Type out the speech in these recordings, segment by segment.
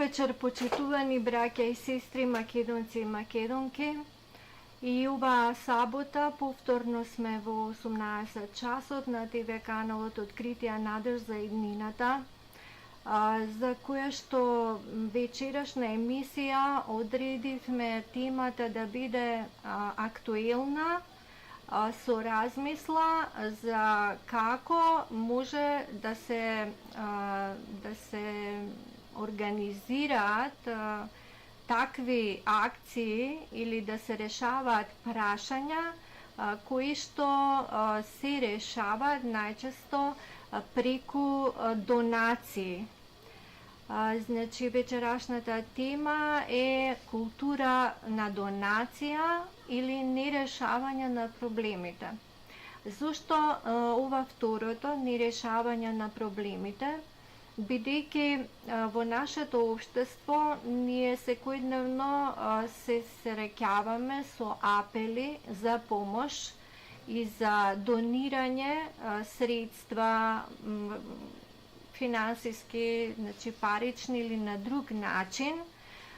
вечер, почитувани браќа и сестри, македонци и македонки. И оваа сабота повторно сме во 18 часот на ТВ каналот Откритија надеж за иднината, за која што вечерашна емисија одредивме темата да биде актуелна, со размисла за како може да се организираат такви акции или да се решаваат прашања кои што се решаваат најчесто преку донации. Значи, вечерашната тема е култура на донација или нерешавање на проблемите. Зошто ова второто, нерешавање на проблемите? Бидејќи во нашето општество ние секојдневно се среќаваме со апели за помош и за донирање средства, финансиски, значи парични или на друг начин,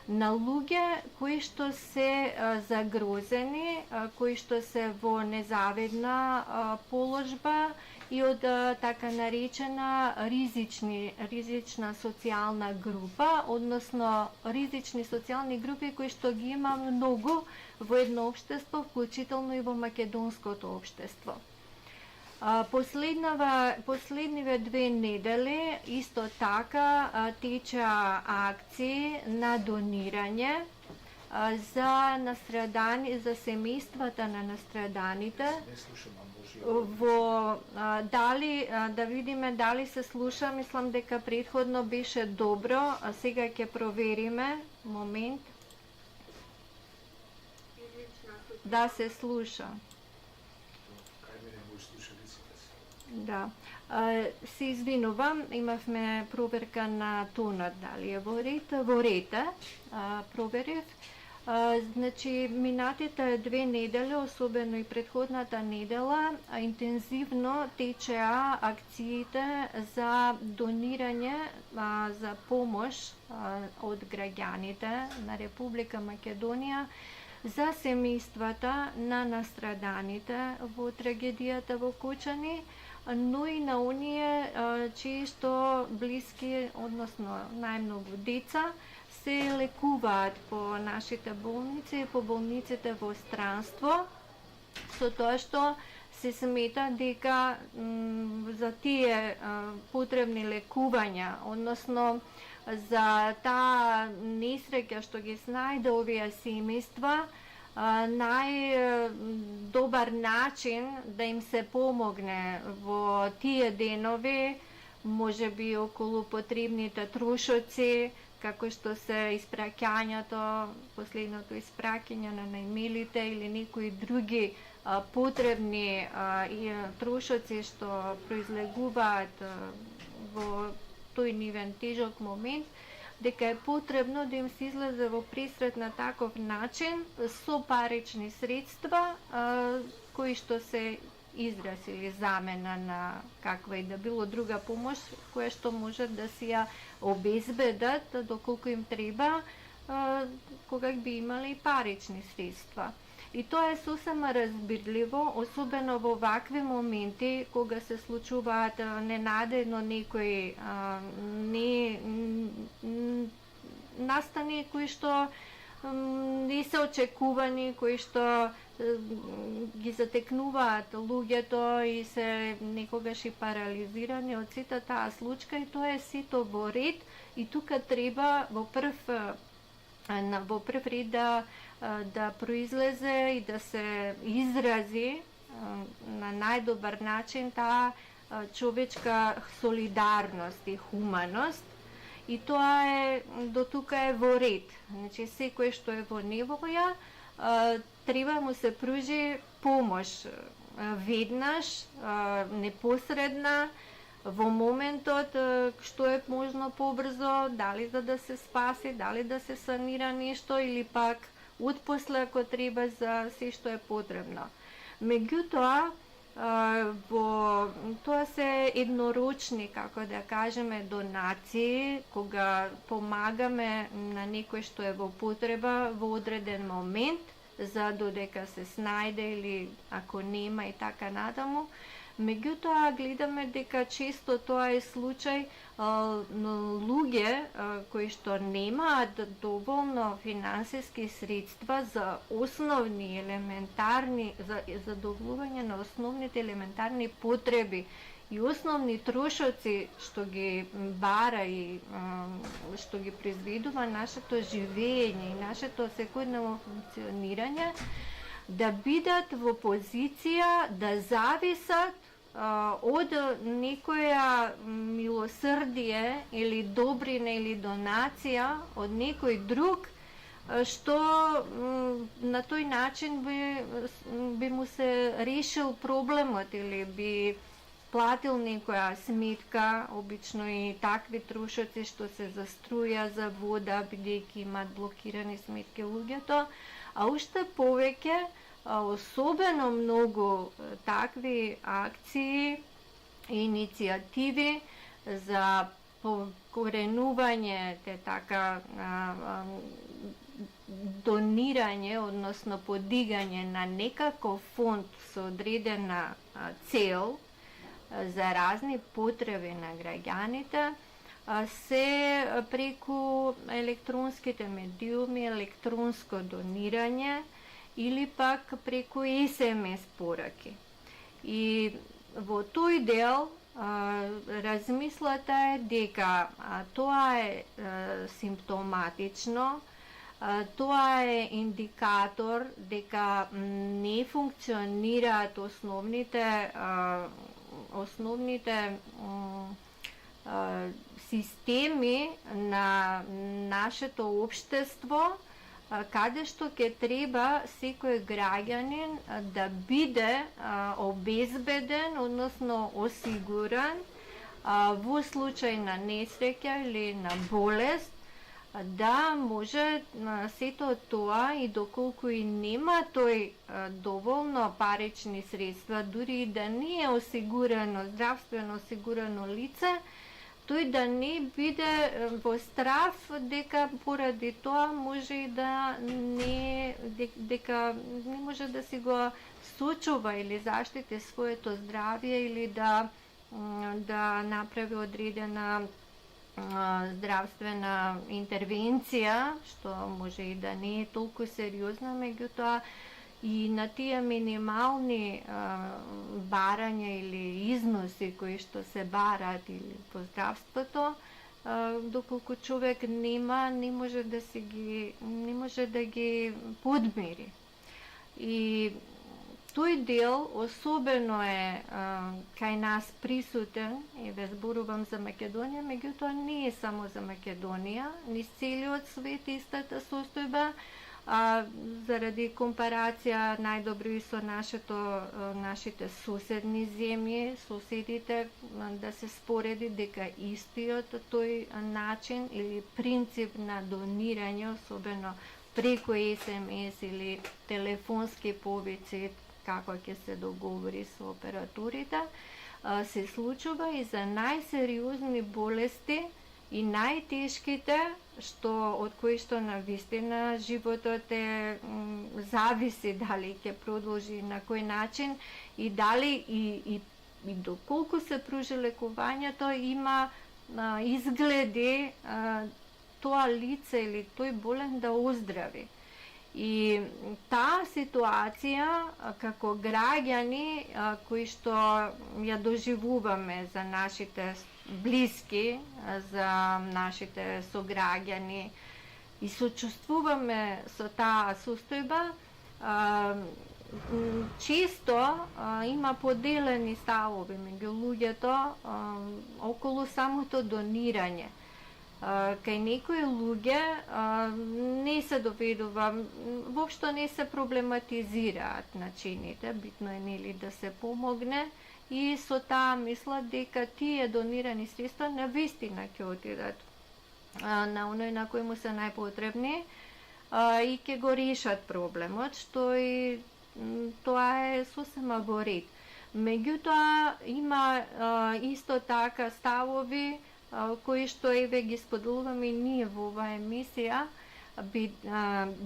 на луѓе кои што се загрозени, кои што се во незавидна положба и од така наречена ризична социјална група, односно ризични социјални групи кои што ги има многу во едно општество, вклучително и во македонското општество. Последниве 2 недели исто така теча акции на донирање за настрадани, за семејствата на настраданите. Во дали да видиме дали се слуша, мислам дека претходно беше добро, а сега ќе провериме. Момент. Да се слуша. Да. Се извинувам, имавме проверка на тонот, дали е во ред. Во ред, проверив. Значи, минатите 2 недели, особено и предходната недела, интензивно течеа акциите за донирање, за помош од граѓаните на Република Македонија за семејствата на настраданите во трагедијата во Кочани, но и на оние чии што блиски, односно најмногу деца, се лекуваат по нашите болници, по болниците во странство, со тоа што се смета дека за тие потребни лекувања, односно за таа несреќа што ги снајде овие семејства, најдобар начин да им се помогне во тие денови, може би околу потребните трошоци, како што се испраќањето, последното испраќање на најмилите или некои други потребни трошоци што произлегуваат во тој нивен тежок момент, дека е потребно да им се излезе во пресрет на таков начин со парични средства кои што се израз или замена на каква и да било друга помош која што може да си ја обезбедат доколку им треба кога би имали парични средства. И тоа е сосема разбирливо, особено во вакви моменти кога се случуваат ненадејно некои настани кои што не се очекувани, кои што ги затекнуваат луѓето и се некогаш и парализирани од сите таа случка, и тоа е сето во ред, и тука треба во прв ред да произлезе и да се изрази на најдобар начин таа човечка солидарност и хуманост, и тоа е до тука е во ред. Значи секој што е во неволја треба му се пружи помош веднаш, непосредна, во моментот што е можно побрзо, дали за да се спаси, дали да се санира нешто или пак отпосле ако треба за се што е потребно. Меѓутоа, тоа се едноручни, како да кажеме, донации, кога помагаме на некој што е во потреба во одреден момент, за додека се снајде или ако нема и така натаму. Меѓутоа гледаме дека често тоа е случај луѓе кои што немаат доволно финансиски средства за основни елементарни за задоволување на основните елементарни потреби и основни трошоци што ги бара и што ги произведува нашето живење и нашето секојдневно функционирање, да бидат во позиција да зависат од некоја милосрдие или добрина или донација од некој друг, што на тој начин би му се решил проблемот или би платил некоја сметка, обично и такви трошоци што се за струја, за вода, бидејќи имаат блокирани сметки луѓето, а уште повеќе особено многу такви акции и иницијативи за покоренување така донирање, односно подигање на некаков фонд со одредена цел за разни потреби на граѓаните, се преку електронските медиуми, електронско донирање или пак преку SMS пораки. И во тој дел размислата е дека тоа е симптоматично, тоа е индикатор дека не функционираат основните системи на нашето општество, каде што ќе треба секој граѓанин да биде обезбеден, односно осигуран во случај на несреќа или на болест, да може сето тоа и доколку и нема тој доволно парични средства, дури и да не е осигурано, здравствено осигурано лице, тој да не биде во страв дека поради тоа може и да дека не може да си го сочува или заштити своето здравје или да направи одредена здравствена интервенција, што може и да не е толку сериозна, меѓутоа и на тие минимални барања или износи кои што се бараат или по здравството, доколку човек нема, не може да ги подмири. И тој дел особено е кај нас присутен, и ве зборувам за Македонија, меѓутоа не е само за Македонија, низ целиот свет истата состојба, заради компарација најдобро и со нашите соседни земји, соседите, да се спореди дека истиот тој начин или принцип на донирање, особено преку SMS или телефонски повици, како ќе се договори со операторите, се случува и за најсериозни болести и најтешките, од кои што навистина животот зависи дали ќе продолжи на кој начин и дали и доколку се пружи лекувањето, има изгледи тоа лице или тој болен да оздрави. И таа ситуација како граѓани кои што ја доживуваме за нашите блиски, за нашите сограѓани и сочувствуваме со таа состојба, често има поделени ставови меѓу луѓето околу самото донирање. Кај некои луѓе не се доведува, воопшто не се проблематизираат начините, битно е нели да се помогне и со таа мислат дека тие донирани средства навистина ќе отидат на оној на кој му се најпотребни и ќе го решат проблемот, што и тоа е сосема во ред. Меѓутоа има исто така ставови кои што еве ги споделуваме ние во оваа емисија,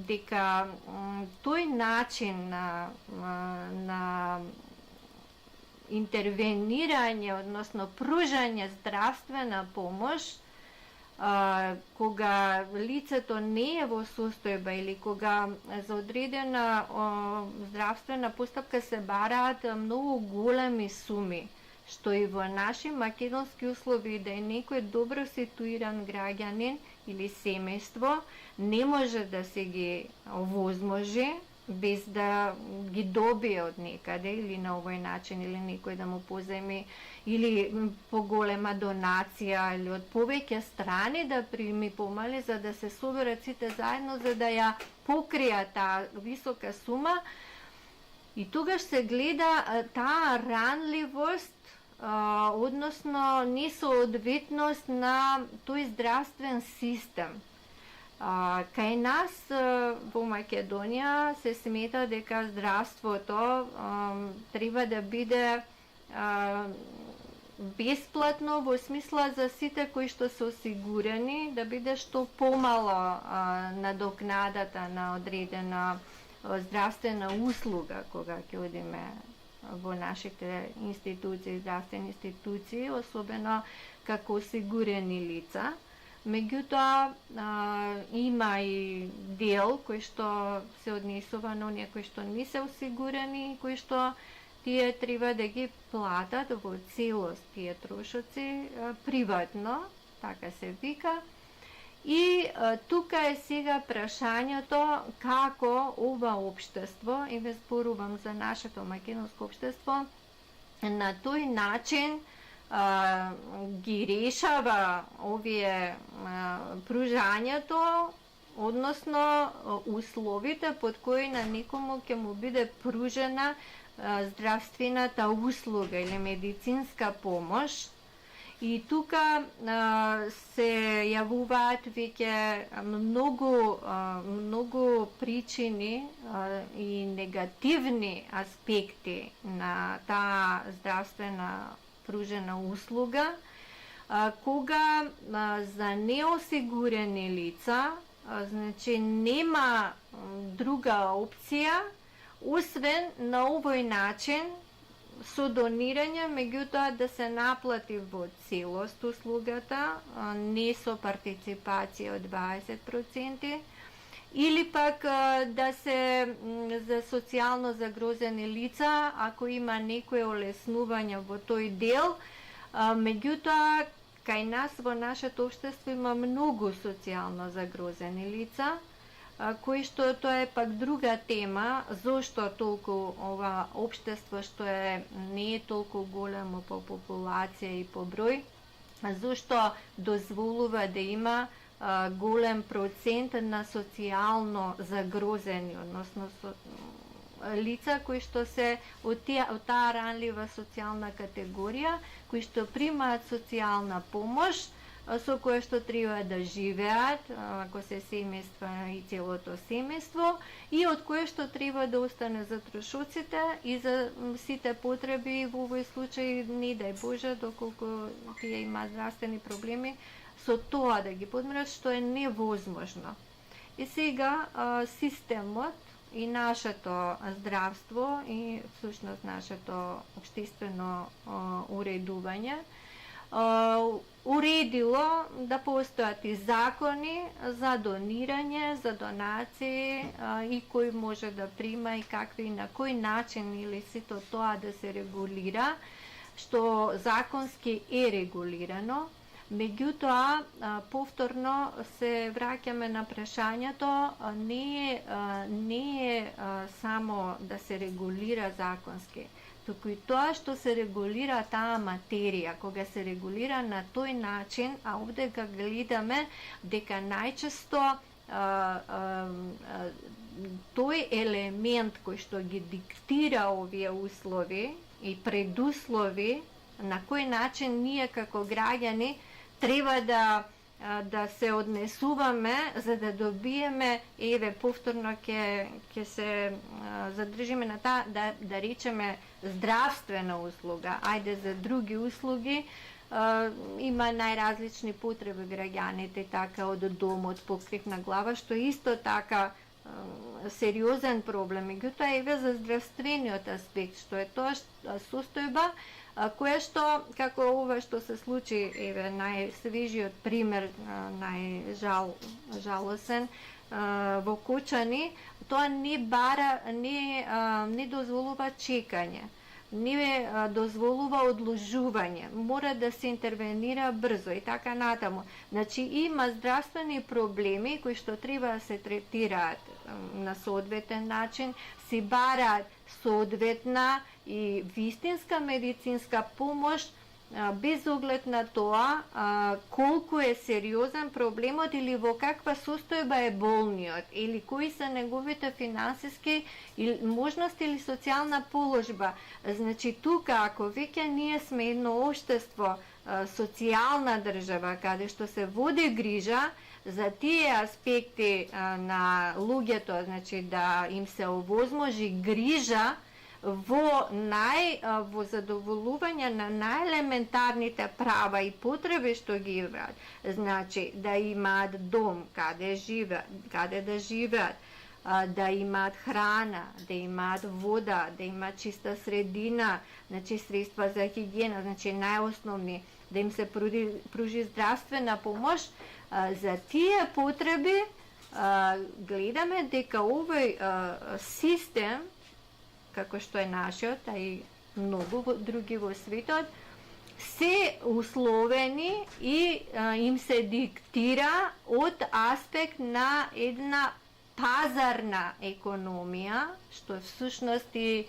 дека тој начин на интервенирање, односно пружање здравствена помош, кога лицето не е во состојба или кога за одредена здравствена постапка се бараат многу големи суми, што и во наши македонски услови да е некој добро ситуиран граѓанин или семејство не може да се ги овозможи без да ги добие од некаде или на овој начин, или некој да му позајми, или поголема донација, или од повеќе страни да прими помали, за да се соберат сите заедно, за да ја покријат таа висока сума. И тогаш се гледа таа ранливост, односно несоодветност на тој здравствен систем. Кај нас во Македонија се смета дека здравството треба да биде бесплатно во смисла за сите кои што се осигурени, да биде што помало надокнадата на одредена здравствена услуга кога ќе одиме во нашите институции, здравствени институции, особено како осигурени лица. Меѓутоа, има и дел кој што се однесува на оние кои што не се осигурени, кои што тие треба да ги платат во целост тие трошоци приватно, така се вика. И тука е сега прашањето како ова општество, и ве зборувам за нашето македонско општество, на тој начин ги решава овие пружањето, односно условите под кои на некому ќе му биде пружена здравствената услуга или медицинска помош. И тука се јавуваат веќе многу причини и негативни аспекти на таа здравствена пружена услуга, кога за неосигурени лица, значи нема друга опција освен на овој начин со донирање, меѓутоа да се наплати во целост услугата, не со партиципација од 20%, или пак да се за социјално загрозени лица, ако има некој олеснување во тој дел, меѓутоа кај нас во нашето општество има многу социјално загрозени лица, кои што тоа е пак друга тема, зошто толку ова општество што не е толку големо по популација и по број, зошто дозволува да има голем процент на социјално загрозени, односно лица кои што се од таа ранлива социјална категорија, кои што примаат социјална помош, со кое што треба да живеат, ако се семејства и целото семејство, и од кое што треба да остане за трошоците и за сите потреби во овој случај, не дај Боже, доколку тие имаат здравствени проблеми, со тоа да ги подмират, што е невозможно. И сега системот и нашето здравство и всушност нашето општествено уредување уредило да постојат и закони за донирање, за донации и кој може да прима и какви и на кој начин или сето тоа да се регулира, што законски е регулирано. Меѓутоа, повторно се враќаме на прашањето, не е само да се регулира законски, туку и тоа што се регулира таа материја, кога се регулира на тој начин, а овде ga гледаме дека најчесто тој елемент кој што ги диктира овие услови и предуслови на кој начин ние како граѓани треба да да се однесуваме за да добиеме, еве повторно ќе се задржиме на таа, да речеме здравствена услуга. Ајде, за други услуги има најразлични потреби граѓаните, така од домот, покрив на глава, што исто така сериозен проблем. Меѓутоа, еве за здравствениот аспект, што е тоа состојба која што, како ова што се случи, еве најсвежиот пример, најжалосен во Кочани, тоа не дозволува чекање, не дозволува одложување, мора да се интервенира брзо и така натаму. Значи има здравствени проблеми кои што треба да се третираат на соодветен начин, се бараат соодветна и вистинска медицинска помош, без оглед на тоа колку е сериозен проблемот или во каква состојба е болниот, или кои се неговите финансиски можности или социјална положба. Значи тука, ако веќе ние сме едно општество, социјална држава, каде што се води грижа за тие аспекти на луѓето, значи да им се овозможи грижа во задоволување на најелементарните права и потреби што ги имаат. Значи да имаат дом каде да живеат, да имаат храна, да имаат вода, да имаат чиста средина, значи средства за хигиена, значи најосновни, да им се пружи здравствена помош. За тие потреби гледаме дека овој систем, како што е нашиот, а и многу други во светот, се условени и им се диктира од аспект на една пазарна економија, што е всушност и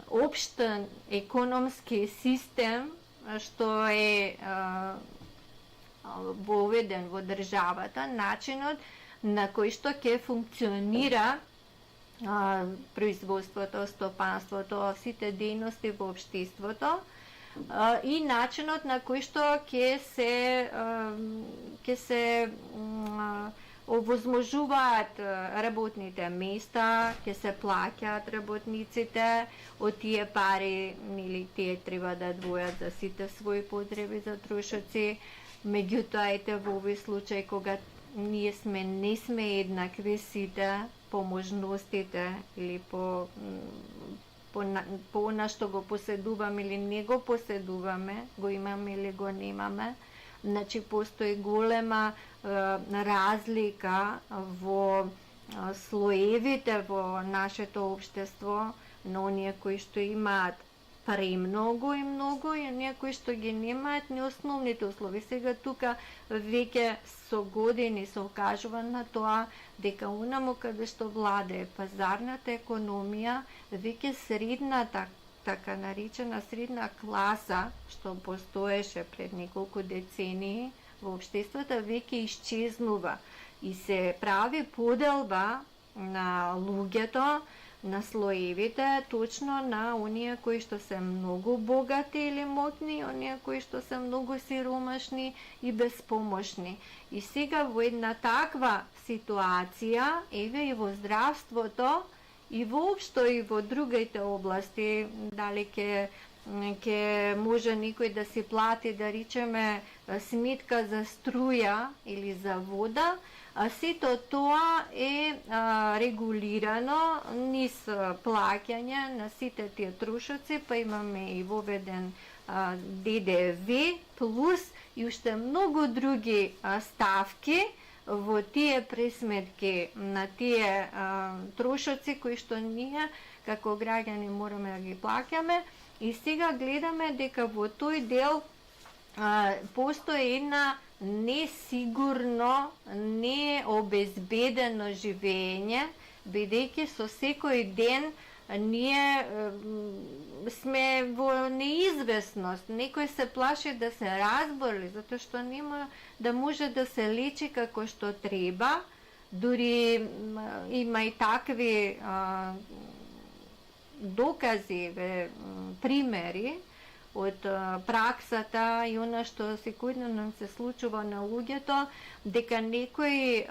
општен економски систем што е воведен во државата, начинот на кој што ќе функционира производството, стопанството, сите дејности во општеството и начинот на кој што ќе се овозможуваат работните места, ќе се плаќаат работниците, од тие пари, нели, тие треба да двојат за сите своји потреби, за трошоци. Меѓутоа, ете во овој случај, кога ние не сме еднакви сите по можностите или по она што го поседуваме или не го поседуваме, го имаме или го немаме. Значи, постои голема разлика во слоевите во нашето општество, на оние кои што имаат премногу и многу, и оние кои што ги немаат неосновните услови. Сега тука веќе со години се окажува на тоа дека онаму каде што владее пазарната економија, веќе средната, така наречена средна класа, што постоеше пред неколку децении во општеството, веќе исчезнува и се прави поделба на луѓето, на слоевите, точно на оние кои што се многу богати или моќни, оние кои што се многу сиромашни и безпомошни. И сега во една таква ситуација, еве и во здравството, и воопшто и во другите области, дали ќе може некој да си плати, да речеме, сметка за струја или за вода, сето тоа е регулирано низ плаќање на сите тие трошоци, па имаме и воведен ДДВ плюс и уште многу други ставки во тие пресметки на тие трошоци кои што ние како граѓани мораме да ги плаќаме. И сега гледаме дека во тој дел постои една несигурно, необезбедено живење, бидејќи со секој ден ние сме во неизвестност. Некој се плаши да се разболи, затоа што нема да може да се лечи како што треба. Дури има и такви докази, примери, од праксата и она што секојдневно се случува на луѓето, дека некои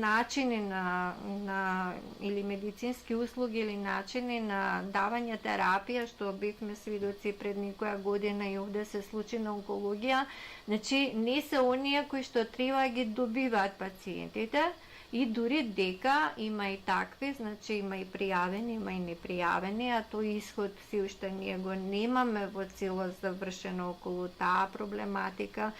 начини на или медицински услуги или начини на давање терапија, што бевме свидоци пред некоја година и овде се случи на онкологија, значи не се оние кои што треба ги добиваат пациентите. И дури дека има и такви, значи има и пријавени, има и непријавени, а тој исход си уште ние го немаме во целост завршено околу таа проблематика,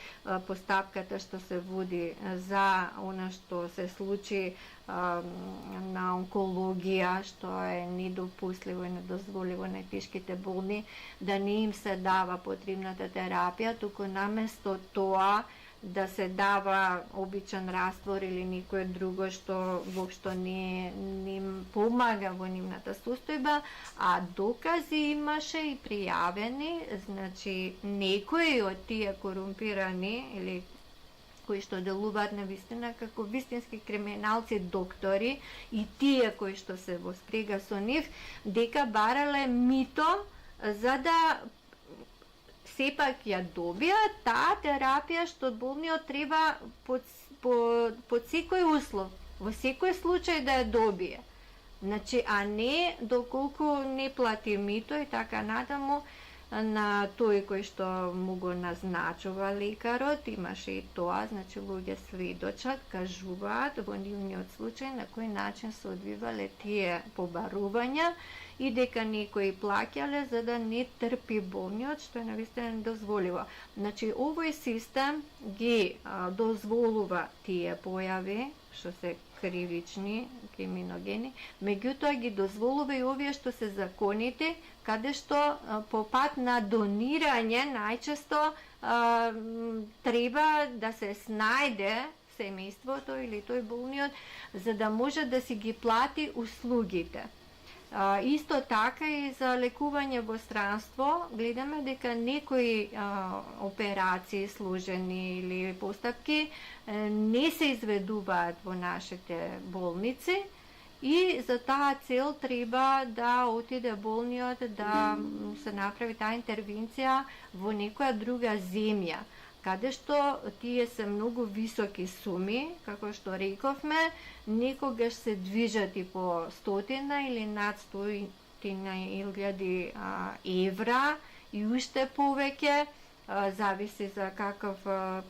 постапката што се води за она што се случи на онкологија, што е недопустливо и недозволиво на тешките болни, да не им се дава потребната терапија, туку наместо тоа да се дава обичен раствор или некое друго што воопшто не им помага во нивната состојба, а докази имаше и пријавени, значи некои од тие корумпирани или кои што делуваат на вистина како вистински криминалци доктори и тие кои што се во спрега со нив, дека барале мито за да сепак ја добијат таа терапија што болниот треба под секој услов, во секој случај да ја добие. Значи, а не доколку не плати мито и така натаму на тој кој што му го назначува лекарот, имаше и тоа, значи луѓе сведочат, кажуваат во нивниот случај на кој начин се одвивале тие побарувања и дека некои плаќале за да не трпи болниот, што е навистина недозволиво. Значи, овој систем ги дозволува тие појави, што се кривични, криминогени, меѓутоа ги дозволува и овие што се законите, каде што по пат на донирање најчесто треба да се снајде семејството или тој болниот за да може да си ги плати услугите. Исто така и за лекување во странство, гледаме дека некои операции сложени или постапки не се изведуваат во нашите болници и за таа цел треба да отиде болниот да се направи таа интервенција во некоја друга земја, каде што тие се многу високи суми, како што рековме, некогаш се движат и по 100 или над 100.000 евра и уште повеќе, зависи за каков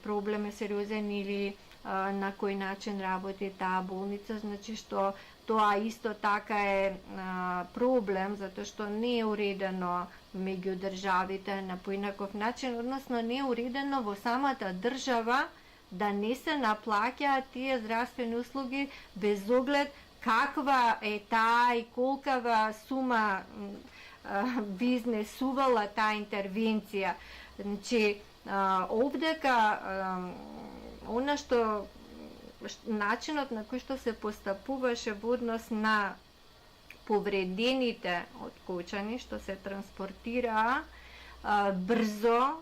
проблем е сериозен или на кој начин работи таа болница, значи што тоа исто така е проблем, затоа што не е уредено меѓу државите на поинаков начин, односно не е уредено во самата држава да не се наплаќаат тие здравствени услуги без оглед каква е таа и колкава сума бизнесувала таа интервенција. Значи, овдека она што начинот на кој што се постапуваше во однос на повредените од кочани што се транспортираа брзо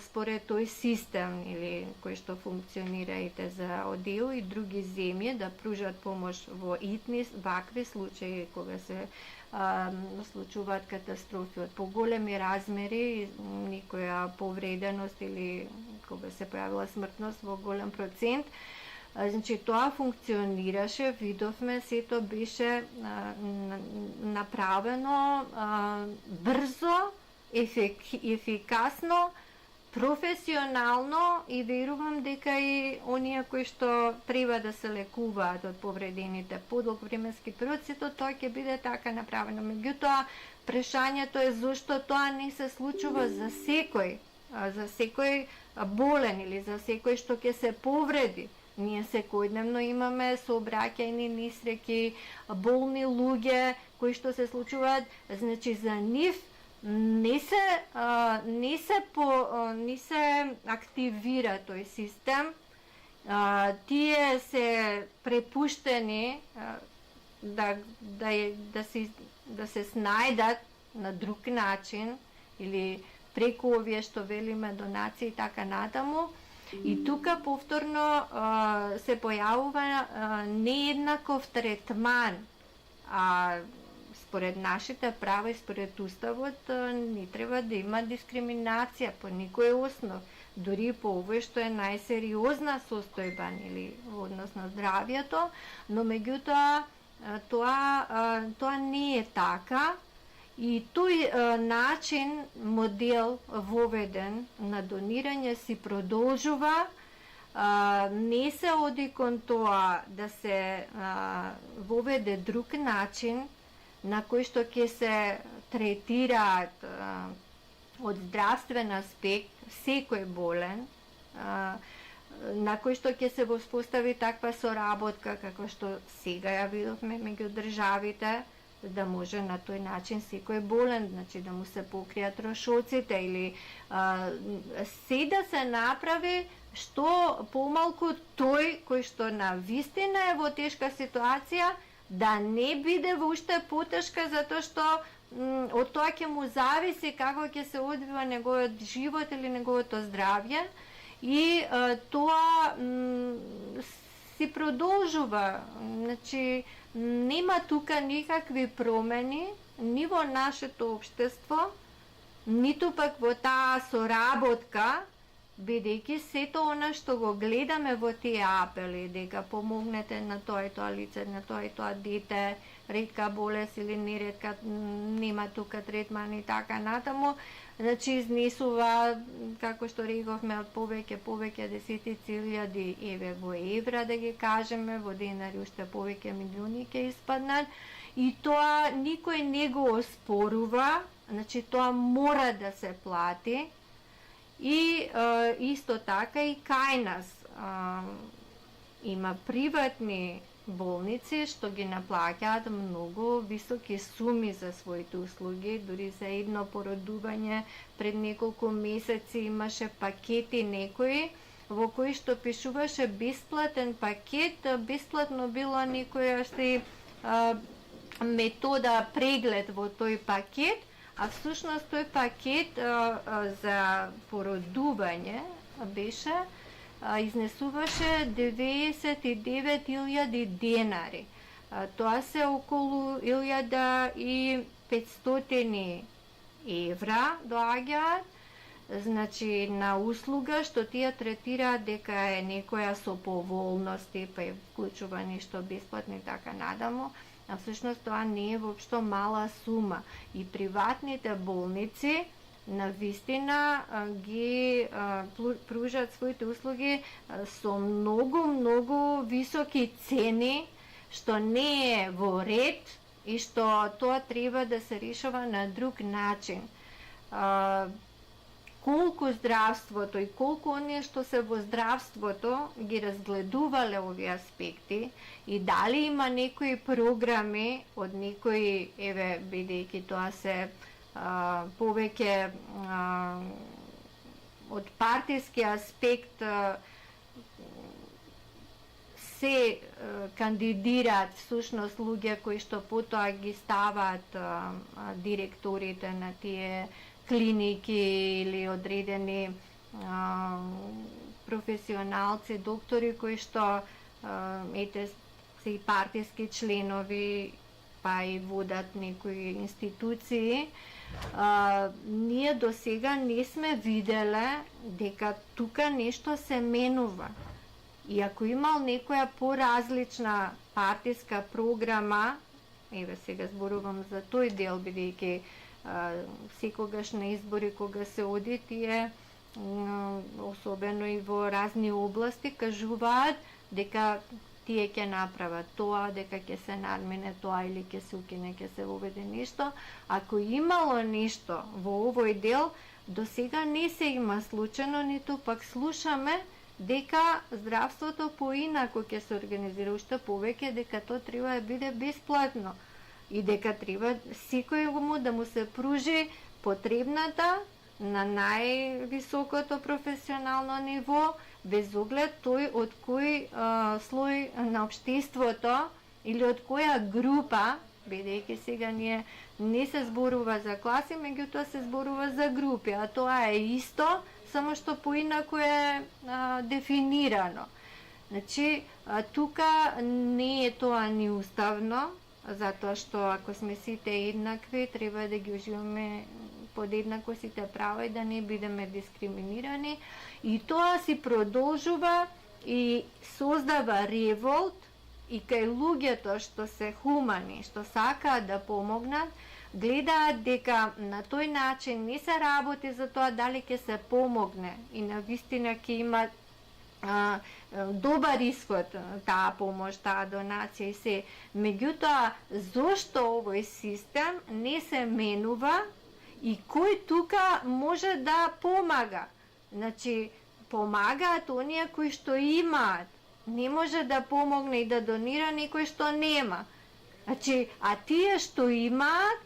според тој систем или кој што функционираите за ОДЕУ и други земји да пружат помош во вакви случаи кога се случуваат катастрофи од поголеми размери, некоја повреденост или кога се појавила смртност во голем процент. Значи, тоа функционираше, видовме, сето беше направено брзо, ефикасно, професионално и верувам дека и оние кои што треба да се лекуваат од повредените подолг временски период, сето тоа ќе биде така направено. Меѓутоа, прашањето е зошто тоа не се случува за секој болен или за секој што ќе се повреди. Ние секојдневно имаме сообраќајни несреќи, болни луѓе кои што се случуваат, значи за нив не се активира тој систем, тие се препуштени да се снајдат на друг начин или преку овие што велиме донации и така натаму. И тука повторно се појавува нееднаков третман според нашите права и според уставот не треба да има дискриминација по никој основ, дури по овој што е најсериозна состојба или во однос на здравјето, но меѓутоа тоа не е така. И тој начин, модел воведен на донирање си продолжува, не се оди кон тоа да се воведе друг начин на кој што ќе се третираат од здравствен аспект секој болен, на кој што ќе се воспостави таква соработка како што сега ја видовме меѓу државите, да може на тој начин секој болен, значи да му се покријат трошоците или се да се направи што помалку тој кој што на вистина е во тешка ситуација да не биде воопшто потешка, затоа што од тоа ќе му зависи како ќе се одвива неговиот живот или неговото здравје и тоа си продолжува. Значи нема тука никакви промени ни во нашето општество, ниту пак во таа соработка, бидејќи сето она што го гледаме во тие апели, дека помогнете на тоа и тоа лице, на тоа и тоа дете, ретка болест или неретка, нема тука третман и така натаму, значи изнесува, како што рековме, од повеќе десетици илјади еве во евра, да ги кажеме, во денари уште повеќе милиони ќе испаднат, и тоа никој не го оспорува, значи тоа мора да се плати. И исто така и кај нас има приватни болници што ги наплаќаат многу високи суми за своите услуги, дури за едно породување пред неколку месеци имаше пакети некои во кои што пишуваше бесплатен пакет, бесплатно било некоја метода преглед во тој пакет, а всушност тој пакет за породување беше изнесуваше 99.000 денари. Тоа се околу 1.500 евра доаѓаат, значи на услуга што тие третираат дека е некоја со поволности, па е вклучува нешто бесплатно и така надаму. А всушност тоа не е воопшто мала сума. И приватните болници на вистина ги пружат своите услуги со многу високи цени, што не е во ред и што тоа треба да се решава на друг начин. Колку здравството и колку оние што се во здравството ги разгледувале овие аспекти и дали има некои програми од некои, еве, бидејќи тоа се повеќе од партиски аспект се кандидираат всушност луѓе кои што потоа ги ставаат директорите на тие клиники или одредени професионалци, доктори кои што ете се и партиски членови, па и водат некои институции. Ние до сега не сме виделе дека тука нешто се менува. И ако имал некоја поразлична партиска програма, еве сега зборувам за тој дел, бидејќи секогаш на избори кога се оди, тие особено и во разни области кажуваат дека тие ќе направат тоа, дека ќе се надмине тоа или ќе се укине, ќе се воведе нешто. Ако имало нешто во овој дел, до сега не се има случено, ниту пак слушаме дека здравството поинако ќе се организира, уште повеќе дека тоа треба да биде бесплатно и дека треба секојому да му се пружи потребната на највисокото професионално ниво, без оглед тој од кој слој на општеството или од која група, бидејќи сега ние не се зборува за класи, меѓутоа се зборува за групи, а тоа е исто, само што поинаку е дефинирано. Значи, тука не е тоа ни уставно, затоа што ако сме сите еднакви, треба да ги уживаме подеднако сите права и да не бидеме дискриминирани. И тоа си продолжува и создава револт и кај луѓето што се хумани, што сакаат да помогнат, гледаат дека на тој начин не се работи за тоа дали ќе се помогне и навистина ќе има добар исход таа помош, таа донација и се. Меѓутоа, зошто овој систем не се менува и кој тука може да помага? Значи, помагаат оние кои што имаат. Не може да помогне и да донира некој што нема. Значи, а тие што имаат,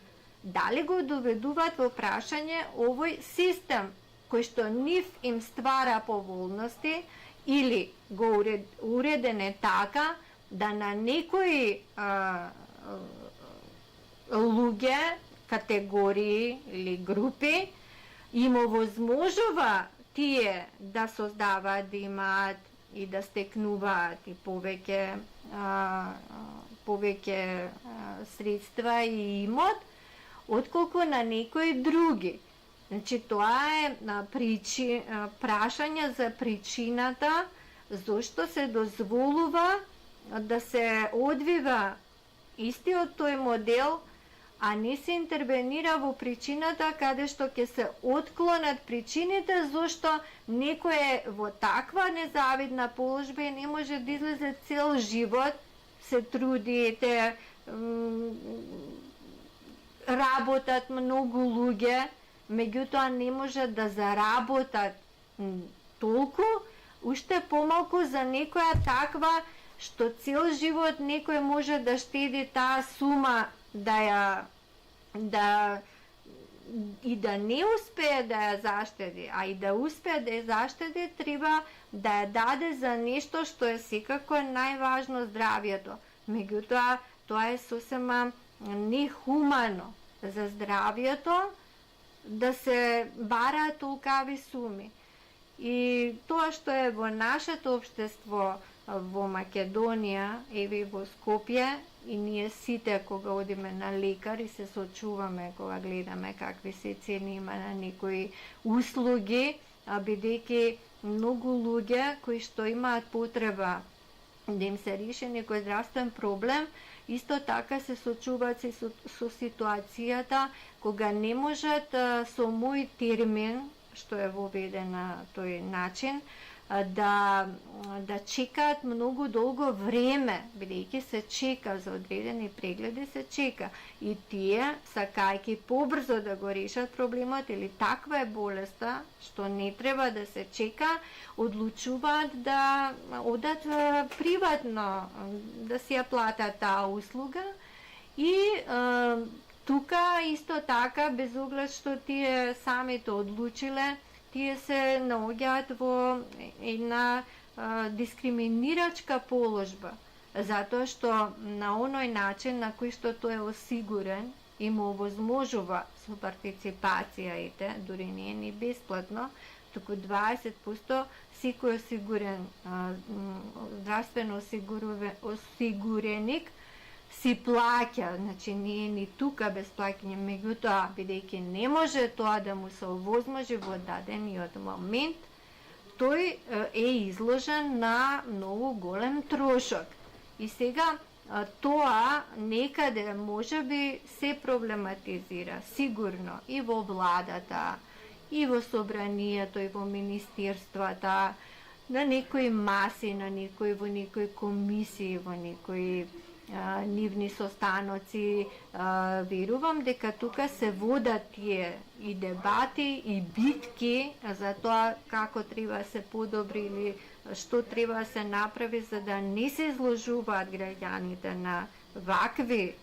дали го доведуваат во прашање овој систем, кој што нив им ствара поволности, или го уреден е така да на некои луѓе, категории или групи им овозможува тие да создаваат, да имаат и да стекнуваат и повеќе средства и имот, отколку на некои други. Значи, тоа е прашање за причината зошто се дозволува да се одвива истиот тој модел, а не се интервенира во причината каде што ќе се отклонат причините зошто некој е во таква незавидна положба и не може да излезе цел живот, се труди, работат многу луѓе, меѓутоа не може да заработат толку, уште помалку за некоја таква што цел живот некој може да штеди таа сума да не успее да ја заштеди, а и да успее да ја заштеди, треба да ја даде за нешто што е секако најважно, здравието. Меѓутоа, тоа е сосема нехумано за здравието да се бараат толкави суми. И тоа што е во нашето општество во Македонија, еви во Скопје, и ние сите кога одиме на лекар и се сочуваме кога гледаме какви се цени има на некои услуги, бидејќи многу луѓе кои што имаат потреба да им се реши некој здравствен проблем, исто така се сочуваат со ситуацијата кога не можат со мој термин, што е воведен на тој начин, да чекаат многу долго време, бидејќи се чека за одредени прегледи, се чека. И тие, сакајќи побрзо да го решат проблемот, или таква е болеста, што не треба да се чека, одлучуваат да одат приватно, да си ја платат таа услуга. И тука исто така, без оглед што тие самите одлучиле, тие се наоѓаат во една дискриминирачка положба, затоа што на оној начин на кој што тој е осигурен, им овозможува со партиципацијаите, дури не е ни бесплатно, туку 20% секој осигурен здравствено осигуреник си плаќа, значи не е ни тука без плаќање, меѓутоа, бидејќи не може тоа да му се овозможи во дадениот момент, тој е изложен на многу голем трошок. И сега тоа некаде можеби се проблематизира, сигурно, и во владата, и во собранието, и во министерствата, на некои маси, во некои комисии, во некои нивни состаноци. Верувам дека тука се водат тие и дебати и битки за тоа како треба се подобри или што треба да се направи за да не се изложуваат граѓаните на вакви